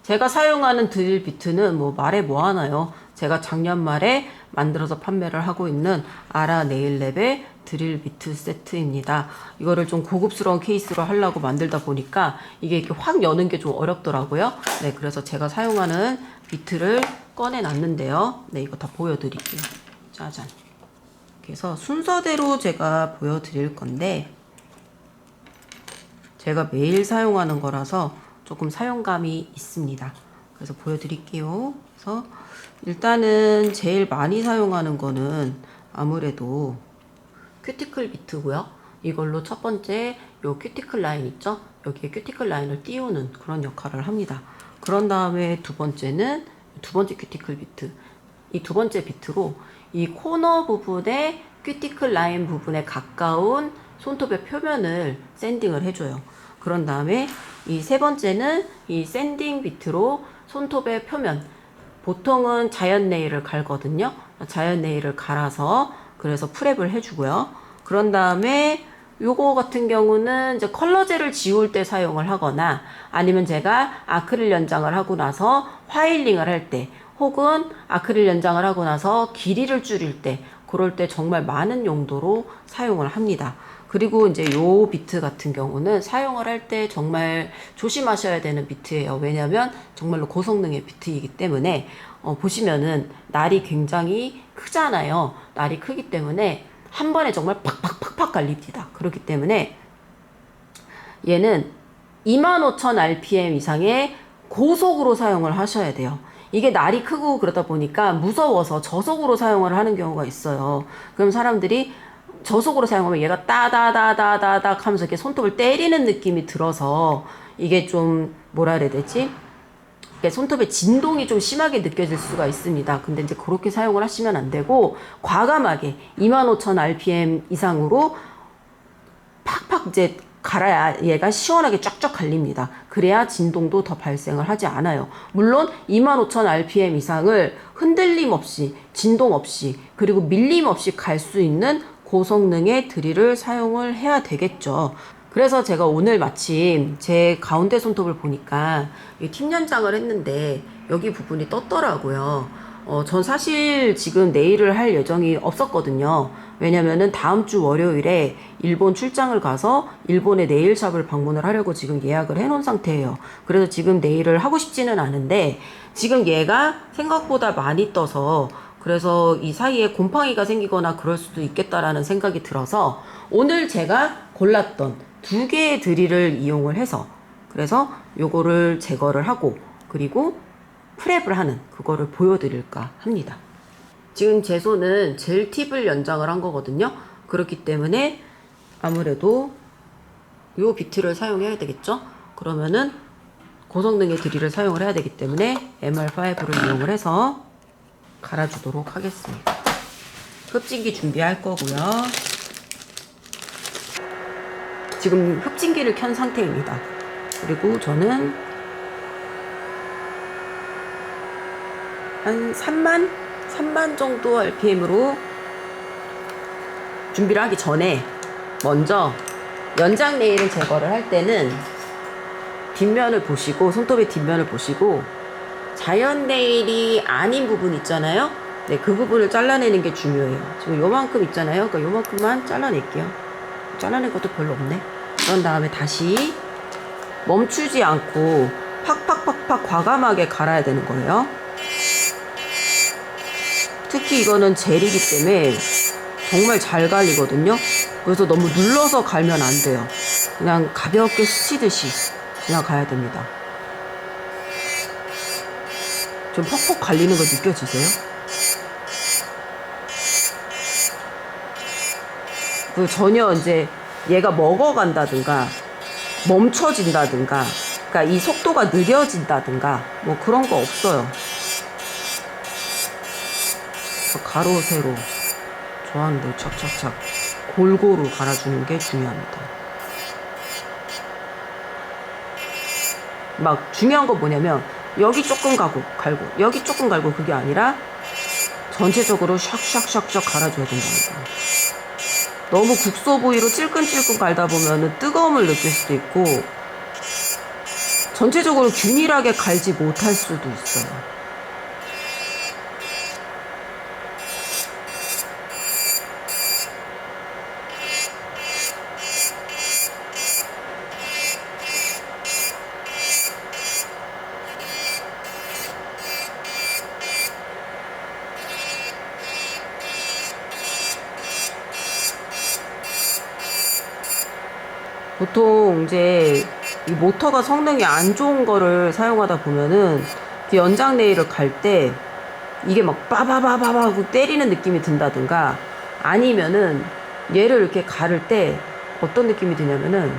제가 사용하는 드릴 비트는 뭐 말해 뭐 하나요? 제가 작년 말에 만들어서 판매를 하고 있는 아라 네일랩의 드릴 비트 세트입니다. 이거를 좀 고급스러운 케이스로 하려고 만들다 보니까 이게 이렇게 확 여는 게 좀 어렵더라고요. 네, 그래서 제가 사용하는 비트를 꺼내 놨는데요. 네, 이거 다 보여드릴게요. 짜잔. 그래서 순서대로 제가 보여드릴 건데 제가 매일 사용하는 거라서 조금 사용감이 있습니다. 그래서 보여드릴게요. 그래서 일단은 제일 많이 사용하는 거는 아무래도 큐티클 비트고요. 이걸로 첫 번째 요 큐티클 라인 있죠? 여기에 큐티클 라인을 띄우는 그런 역할을 합니다. 그런 다음에 두 번째는 두 번째 큐티클 비트. 이 두 번째 비트로 이 코너 부분에 큐티클 라인 부분에 가까운 손톱의 표면을 샌딩을 해줘요. 그런 다음에 이 세 번째는 이 샌딩 비트로 손톱의 표면, 보통은 자연 네일을 갈거든요. 자연 네일을 갈아서 그래서 프랩을 해주고요. 그런 다음에 요거 같은 경우는 이제 컬러젤을 지울 때 사용을 하거나 아니면 제가 아크릴 연장을 하고 나서 화일링을 할 때 혹은 아크릴 연장을 하고 나서 길이를 줄일 때 그럴 때 정말 많은 용도로 사용을 합니다. 그리고 이제 요 비트 같은 경우는 사용을 할 때 정말 조심하셔야 되는 비트예요. 왜냐면 정말로 고성능의 비트이기 때문에 보시면은 날이 굉장히 크잖아요. 날이 크기 때문에 한 번에 정말 팍팍팍팍 갈립니다. 그렇기 때문에 얘는 25,000rpm 이상의 고속으로 사용을 하셔야 돼요. 이게 날이 크고 그러다 보니까 무서워서 저속으로 사용을 하는 경우가 있어요. 그럼 사람들이 저속으로 사용하면 얘가 따다다다다닥 하면서 이렇게 손톱을 때리는 느낌이 들어서 이게 좀 뭐라 그래야 되지? 손톱의 진동이 좀 심하게 느껴질 수가 있습니다. 근데 이제 그렇게 사용을 하시면 안 되고 과감하게 25,000rpm 이상으로 팍팍 이제 갈아야 얘가 시원하게 쫙쫙 갈립니다. 그래야 진동도 더 발생을 하지 않아요. 물론 25,000rpm 이상을 흔들림 없이, 진동 없이, 그리고 밀림 없이 갈 수 있는 고성능의 드릴을 사용을 해야 되겠죠. 그래서 제가 오늘 마침 제 가운데 손톱을 보니까 팁 연장을 했는데 여기 부분이 떴더라고요. 전 사실 지금 네일을 할 예정이 없었거든요. 왜냐면은 다음 주 월요일에 일본 출장을 가서 일본의 네일샵을 방문을 하려고 지금 예약을 해놓은 상태예요. 그래서 지금 네일을 하고 싶지는 않은데 지금 얘가 생각보다 많이 떠서 그래서 이 사이에 곰팡이가 생기거나 그럴 수도 있겠다라는 생각이 들어서 오늘 제가 골랐던 두 개의 드릴을 이용을 해서 그래서 요거를 제거를 하고 그리고 프랩을 하는 그거를 보여드릴까 합니다. 지금 제 손은 젤 팁을 연장을 한 거거든요. 그렇기 때문에 아무래도 요 비트를 사용해야 되겠죠. 그러면은 고성능의 드릴을 사용을 해야 되기 때문에 MR5를 이용을 해서 갈아주도록 하겠습니다. 흡진기 준비할 거고요. 지금 흡진기를 켠 상태입니다. 그리고 저는 한 3만 정도 RPM으로 준비를 하기 전에 먼저 연장 네일을 제거를 할 때는 뒷면을 보시고 손톱의 뒷면을 보시고 자연 네일이 아닌 부분 있잖아요. 네, 그 부분을 잘라내는 게 중요해요. 지금 요만큼 있잖아요. 그러니까 요만큼만 잘라낼게요. 잘라낼 것도 별로 없네. 그런 다음에 다시 멈추지 않고 팍팍팍팍 과감하게 갈아야 되는 거예요. 특히 이거는 젤이기 때문에 정말 잘 갈리거든요. 그래서 너무 눌러서 갈면 안 돼요. 그냥 가볍게 스치듯이 그냥 가야 됩니다. 좀 퍽퍽 갈리는 거 느껴지세요? 그 전혀 이제 얘가 먹어간다든가 멈춰진다든가 그러니까 이 속도가 느려진다든가 뭐 그런 거 없어요. 가로 세로 좋아하는 대로 착착착 골고루 갈아주는 게 중요합니다. 막 중요한 거 뭐냐면 여기 조금 갈고 여기 조금 갈고 그게 아니라 전체적으로 샥샥샥샥 갈아줘야 된다는 거예요. 너무 국소 부위로 찔끔찔끔 갈다 보면 뜨거움을 느낄 수도 있고 전체적으로 균일하게 갈지 못할 수도 있어요. 보통 이제 이 모터가 성능이 안 좋은 거를 사용하다 보면은 연장 네일을 갈 때 이게 막 빠바바바바 때리는 느낌이 든다든가 아니면은 얘를 이렇게 가를 때 어떤 느낌이 드냐면은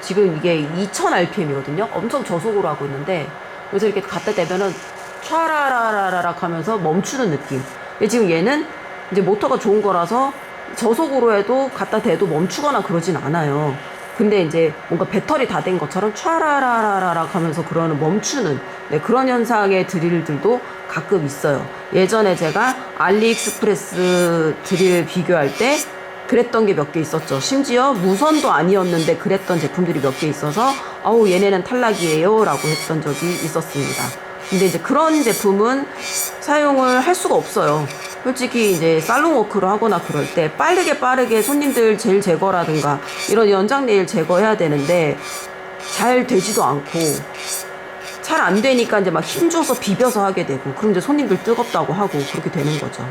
지금 이게 2000rpm이거든요. 엄청 저속으로 하고 있는데 그래서 이렇게 갖다 대면은 촤라라라락 하면서 멈추는 느낌. 근데 지금 얘는 이제 모터가 좋은 거라서 저속으로 해도 갖다 대도 멈추거나 그러진 않아요. 근데 이제 뭔가 배터리 다 된 것처럼 촤라라라라 하면서 그러는 멈추는 네, 그런 현상의 드릴들도 가끔 있어요. 예전에 제가 알리익스프레스 드릴 비교할 때 그랬던 게 몇 개 있었죠. 심지어 무선도 아니었는데 그랬던 제품들이 몇 개 있어서 아우 얘네는 탈락이에요 라고 했던 적이 있었습니다. 근데 이제 그런 제품은 사용을 할 수가 없어요. 솔직히 이제 살롱 워크로 하거나 그럴 때 빠르게 손님들 젤 제거라든가 이런 연장 네일 제거해야 되는데 잘 되지도 않고 잘 안 되니까 이제 막 힘줘서 비벼서 하게 되고 그럼 이제 손님들 뜨겁다고 하고 그렇게 되는 거죠.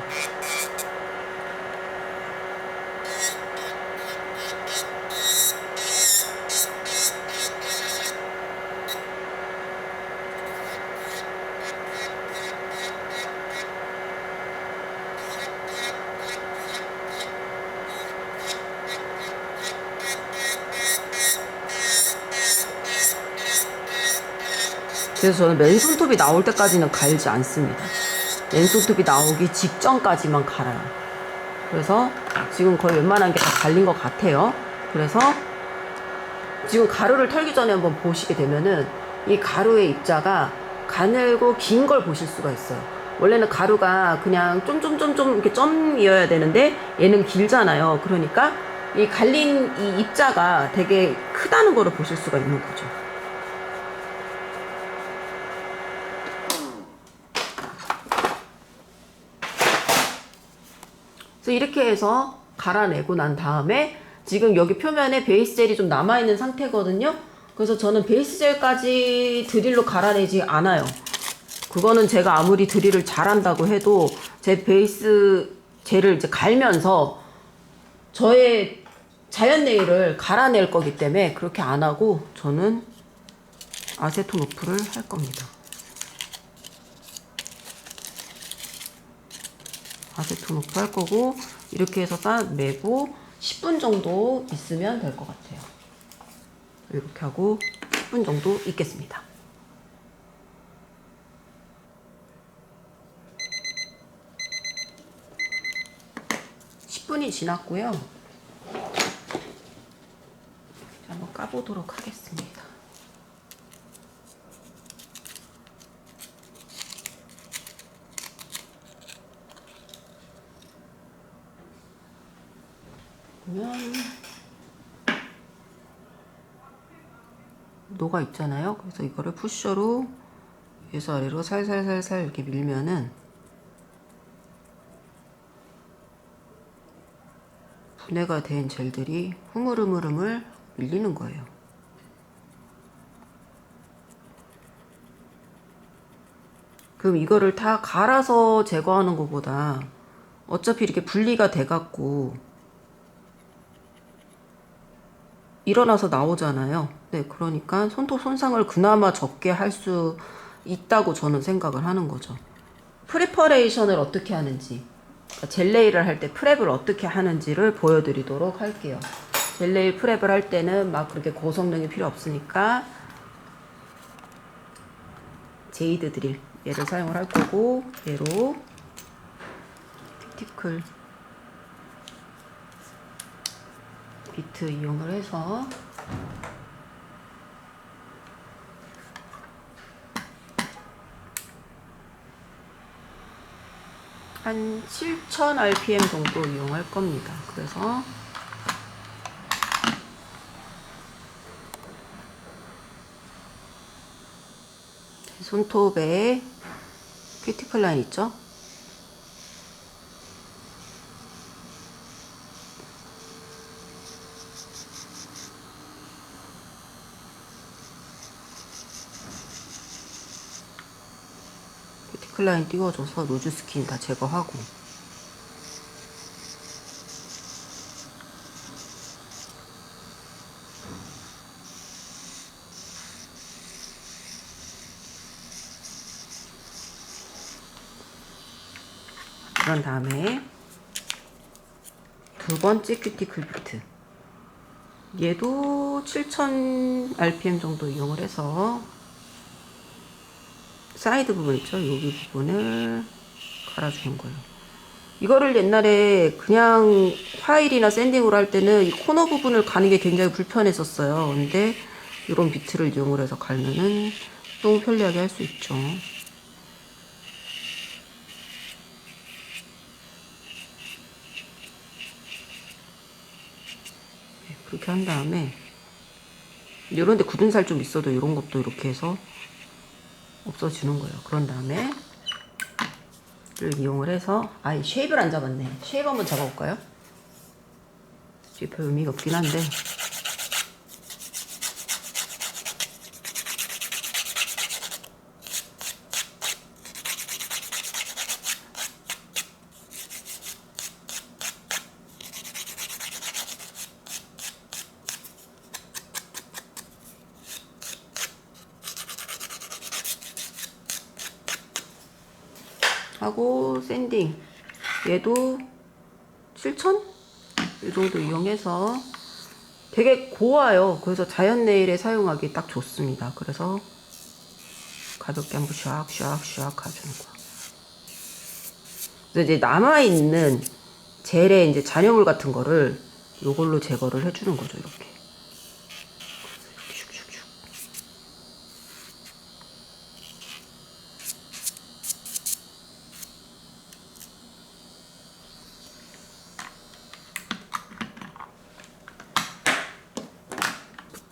그래서 저는 맨손톱이 나올 때까지는 갈지 않습니다. 맨손톱이 나오기 직전까지만 갈아요. 그래서 지금 거의 웬만한 게 다 갈린 것 같아요. 그래서 지금 가루를 털기 전에 한번 보시게 되면은 이 가루의 입자가 가늘고 긴 걸 보실 수가 있어요. 원래는 가루가 그냥 좀 이렇게 점이어야 되는데 얘는 길잖아요. 그러니까 이 갈린 이 입자가 되게 크다는 거를 보실 수가 있는 거죠. 이렇게 해서 갈아내고 난 다음에 지금 여기 표면에 베이스 젤이 좀 남아있는 상태거든요. 그래서 저는 베이스 젤까지 드릴로 갈아내지 않아요. 그거는 제가 아무리 드릴을 잘한다고 해도 제 베이스 젤을 이제 갈면서 저의 자연 네일을 갈아낼 거기 때문에 그렇게 안 하고 저는 아세톤 오프를 할 겁니다. 아세톤 오프 할 거고 이렇게 해서 딱 매고 10분 정도 있으면 될 것 같아요. 이렇게 하고 10분 정도 있겠습니다. (10분이) 지났고요. 한번 까보도록 하겠습니다. 보면 녹아 있잖아요. 그래서 이거를 푸셔로 위에서 아래로 살살살살 이렇게 밀면은 분해가 된 젤들이 흐물흐물흐물 밀리는 거예요. 그럼 이거를 다 갈아서 제거하는 것보다 어차피 이렇게 분리가 돼갖고 일어나서 나오잖아요. 네, 그러니까 손톱 손상을 그나마 적게 할 수 있다고 저는 생각을 하는 거죠. 프리퍼레이션을 어떻게 하는지, 그러니까 젤네일을 할 때 프랩을 어떻게 하는지를 보여드리도록 할게요. 젤네일 프랩을 할 때는 막 그렇게 고성능이 필요 없으니까 제이드 드릴 얘를 사용을 할 거고, 얘로 큐티클 비트 이용을 해서 한 7000 rpm 정도 이용할 겁니다. 그래서 손톱에 큐티클 라인 있죠? 큐티클 라인 띄워줘서 로즈 스킨 다 제거하고, 그런 다음에 두 번째 큐티클 비트, 얘도 7000 rpm 정도 이용을 해서 사이드 부분 있죠? 여기 부분을 갈아주는 거예요. 이거를 옛날에 그냥 파일이나 샌딩으로 할 때는 이 코너 부분을 가는 게 굉장히 불편했었어요. 근데 이런 비트를 이용을 해서 갈면은 너무 편리하게 할 수 있죠. 그렇게 한 다음에 이런데 굳은 살 좀 있어도 이런 것도 이렇게 해서 없어지는 거예요. 그런 다음에 를 이용을 해서 아이 쉐입을 안 잡았네. 쉐입 한번 잡아볼까요? 별 의미가 없긴 한데 하고 샌딩 얘도 7000? 이 정도 이용해서 되게 고와요. 그래서 자연 네일에 사용하기 딱 좋습니다. 그래서 가볍게 한번 샥샥샥 가주는 거. 그래서 이제 남아있는 젤의 이제 잔여물 같은 거를 요걸로 제거를 해주는 거죠. 이렇게. 슉슉슉.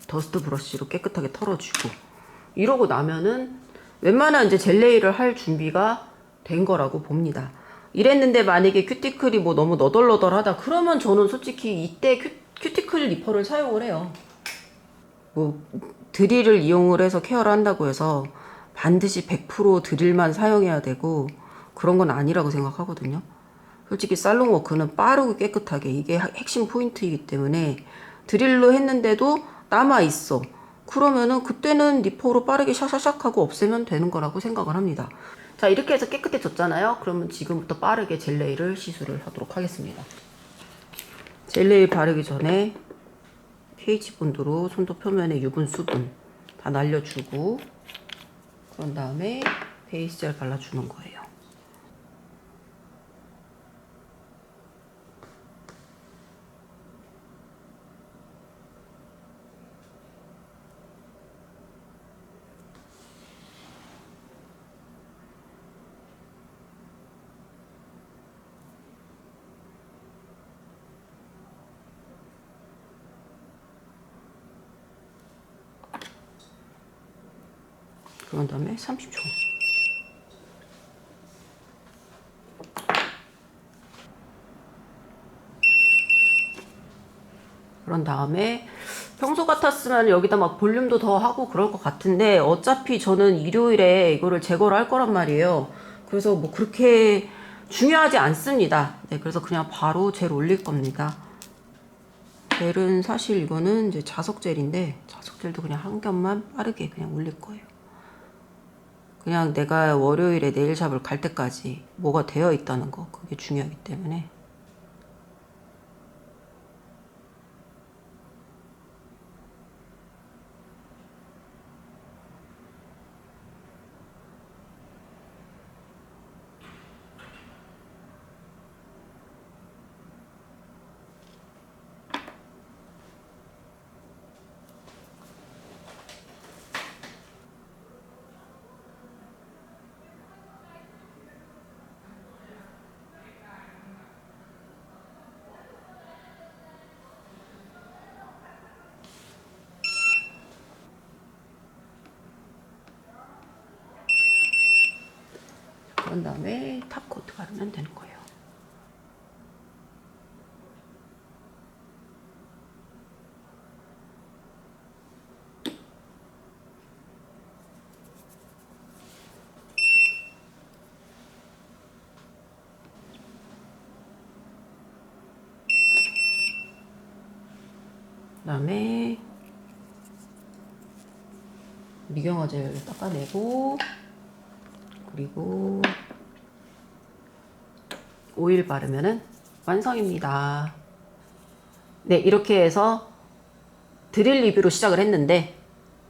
더스트 브러쉬로 깨끗하게 털어주고 이러고 나면은 웬만한 이제 젤네일을 할 준비가 된 거라고 봅니다. 이랬는데 만약에 큐티클이 뭐 너무 너덜너덜하다 그러면 저는 솔직히 이때 큐티클 리퍼를 사용을 해요. 뭐 드릴을 이용을 해서 케어를 한다고 해서 반드시 100% 드릴만 사용해야 되고 그런 건 아니라고 생각하거든요. 솔직히 살롱 워크는 빠르고 깨끗하게 이게 핵심 포인트이기 때문에 드릴로 했는데도 남아 있어. 그러면은 그때는 리퍼로 빠르게 샤샤샥 하고 없애면 되는 거라고 생각을 합니다. 자, 이렇게 해서 깨끗해졌잖아요. 그러면 지금부터 빠르게 젤네일을 시술을 하도록 하겠습니다. 젤네일 바르기 전에 pH 본드로 손도 표면에 유분, 수분 다 날려주고 그런 다음에 베이스 젤 발라주는 거예요. 그런 다음에 30초. 그런 다음에 평소 같았으면 여기다 막 볼륨도 더 하고 그럴 것 같은데 어차피 저는 일요일에 이거를 제거를 할 거란 말이에요. 그래서 뭐 그렇게 중요하지 않습니다. 네, 그래서 그냥 바로 젤 올릴 겁니다. 젤은 사실 이거는 이제 자석젤인데 자석젤도 그냥 한 겹만 빠르게 그냥 올릴 거예요. 그냥 내가 월요일에 네일샵을 갈 때까지 뭐가 되어 있다는 거 그게 중요하기 때문에 그런 다음에 탑코트 바르면 되는 거예요. 그 다음에 미경화젤 닦아내고 그리고 오일 바르면은 완성입니다. 네, 이렇게 해서 드릴 리뷰로 시작을 했는데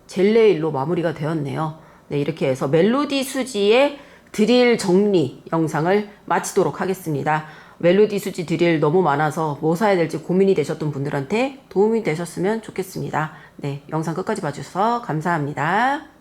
젤네일로 마무리가 되었네요. 네, 이렇게 해서 멜로디 수지의 드릴 정리 영상을 마치도록 하겠습니다. 멜로디 수지 드릴 너무 많아서 뭐 사야 될지 고민이 되셨던 분들한테 도움이 되셨으면 좋겠습니다. 네, 영상 끝까지 봐주셔서 감사합니다.